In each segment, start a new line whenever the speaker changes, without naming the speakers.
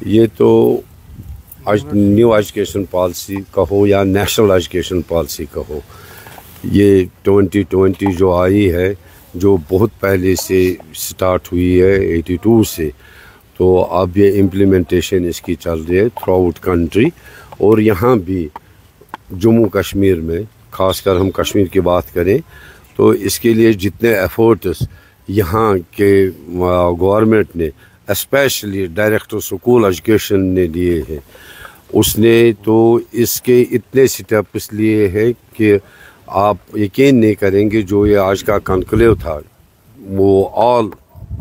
ये तो आज न्यू एजुकेशन पॉलिसी कहो या नेशनल एजुकेशन पॉलिसी कहो, ये 2020 जो आई है, जो बहुत पहले से स्टार्ट हुई है 82 से, तो अब ये इम्प्लीमेंटेशन इसकी चल रही है थ्रू आउट कंट्री। और यहाँ भी जम्मू कश्मीर में, ख़ासकर हम कश्मीर की बात करें तो इसके लिए जितने एफर्ट्स यहाँ के गवर्नमेंट ने, स्पेशली डायरेक्टर स्कूल एजुकेशन ने लिए हैं, उसने तो इसके इतने स्टेप्स लिए हैं कि आप यकीन नहीं करेंगे। जो ये आज का कॉन्क्लेव था, वो all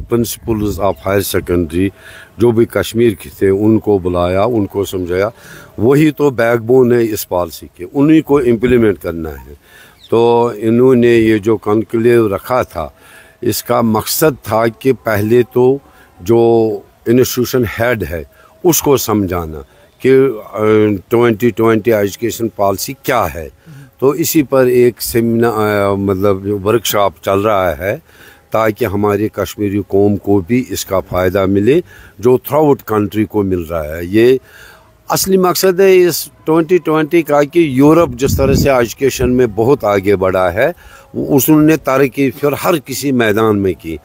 principals of higher secondary जो भी कश्मीर के थे उनको बुलाया, उनको समझाया। वही तो बैकबोन है इस पॉलिसी के, उन्हीं को इम्प्लीमेंट करना है। तो इन्होंने ये जो कॉन्क्लेव रखा था, इसका मकसद था कि पहले तो जो इंस्टीट्यूशन हेड है उसको समझाना कि 2020 एजुकेशन पॉलिसी क्या है। तो इसी पर एक सेमिनार मतलब वर्कशॉप चल रहा है ताकि हमारे कश्मीरी कौम को भी इसका फ़ायदा मिले जो थ्रू आउट कंट्री को मिल रहा है। ये असली मकसद है इस 2020 का कि यूरोप जिस तरह से एजुकेशन में बहुत आगे बढ़ा है, उसने तरक्की फिर हर किसी मैदान में की।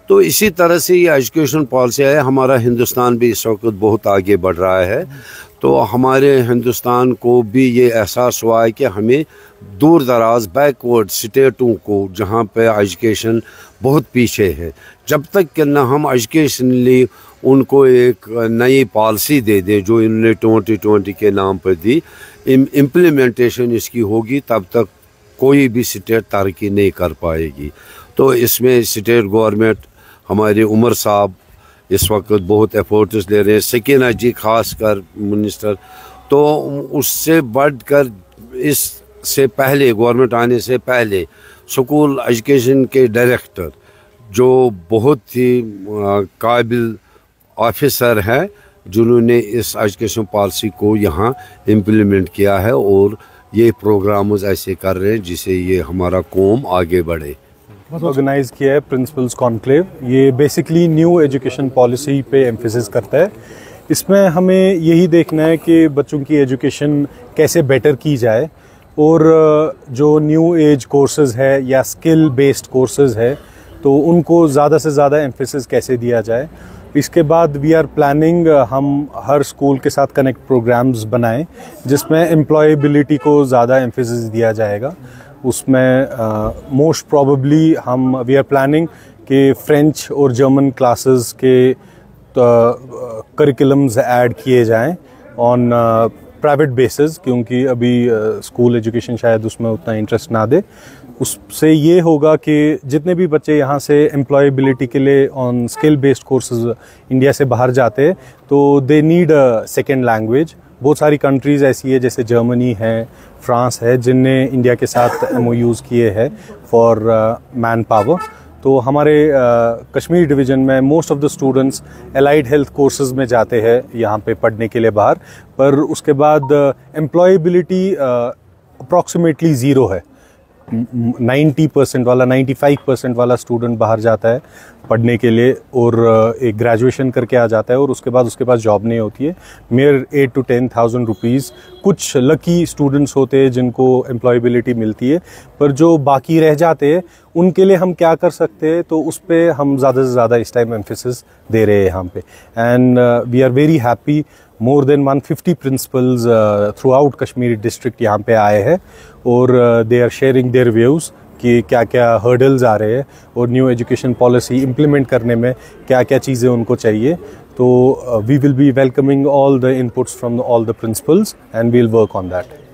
तो इसी तरह से ये एजुकेशन पॉलिसी है। हमारा हिंदुस्तान भी इस वक्त बहुत आगे बढ़ रहा है, तो हमारे हिंदुस्तान को भी ये एहसास हुआ है कि हमें दूर दराज बैकवर्ड स्टेटों को, जहाँ पे एजुकेशन बहुत पीछे है, जब तक कि न हम एजुकेशनली उनको एक नई पॉलिसी दे दें जो इन्होंने 2020 के नाम पर दी, इम्प्लीमेंटेशन इसकी होगी, तब तक कोई भी स्टेट तरक्की नहीं कर पाएगी। तो इसमें स्टेट गवर्नमेंट, हमारे उमर साहब इस वक्त बहुत एफर्ट्स ले रहे हैं, सकीना जी खासकर मिनिस्टर। तो उससे बढ़कर इससे पहले, गवर्नमेंट आने से पहले, स्कूल एजुकेशन के डायरेक्टर जो बहुत ही काबिल ऑफिसर हैं, जिन्होंने इस एजुकेशन पॉलिसी को यहाँ इम्प्लीमेंट किया है और ये प्रोग्राम्स ऐसे कर रहे हैं जिससे ये हमारा कौम आगे बढ़े।
ऑर्गेनाइज किया है प्रिंसिपल्स कॉन्क्लेव। ये बेसिकली न्यू एजुकेशन पॉलिसी पे एम्फेसिस करता है। इसमें हमें यही देखना है कि बच्चों की एजुकेशन कैसे बेटर की जाए, और जो न्यू एज कोर्सेज है या स्किल बेस्ड कोर्सेज है तो उनको ज़्यादा से ज़्यादा एम्फेसिस कैसे दिया जाए। इसके बाद वी आर प्लानिंग, हम हर स्कूल के साथ कनेक्ट प्रोग्राम्स बनाएं जिसमें एम्प्लॉयबिलिटी को ज़्यादा एम्फेसिस दिया जाएगा। उसमें most probably we are planning कि फ्रेंच और जर्मन क्लासेस के करिकुलम्स ऐड किए जाएं ऑन प्राइवेट बेसिस, क्योंकि अभी स्कूल एजुकेशन शायद उसमें उतना इंटरेस्ट ना दे। उससे ये होगा कि जितने भी बच्चे यहाँ से एम्प्लॉयबिलिटी के लिए on skill based courses India से बाहर जाते हैं तो they need a second language. बहुत सारी कंट्रीज़ ऐसी है जैसे जर्मनी है, फ्रांस है, जिनने इंडिया के साथ MOUs किए हैं फॉर मैन पावर। तो हमारे कश्मीर डिवीज़न में most of the students allied health courses में जाते हैं यहाँ पे पढ़ने के लिए बाहर, पर उसके बाद एम्प्लॉयबिलिटी अप्रॉक्सीमेटली ज़ीरो है। 90% वाला, 95% वाला स्टूडेंट बाहर जाता है पढ़ने के लिए और एक ग्रेजुएशन करके आ जाता है और उसके बाद उसके पास जॉब नहीं होती है। Mayor 8 to 10,000 rupees. कुछ लकी स्टूडेंट्स होते हैं जिनको एम्प्लॉयबिलिटी मिलती है, पर जो बाकी रह जाते हैं उनके लिए हम क्या कर सकते हैं, तो उस पर हम ज़्यादा से ज़्यादा इस टाइम एम्फेसिस दे रहे हैं यहाँ पे। And we are very happy, more than 150 principals throughout Kashmir district यहाँ पे आए हैं और they are sharing their views कि क्या क्या हर्डल्स आ रहे हैं और न्यू एजुकेशन पॉलिसी इम्प्लीमेंट करने में क्या क्या चीज़ें उनको चाहिए। तो we will be welcoming all the inputs from all the principals and we will work on that.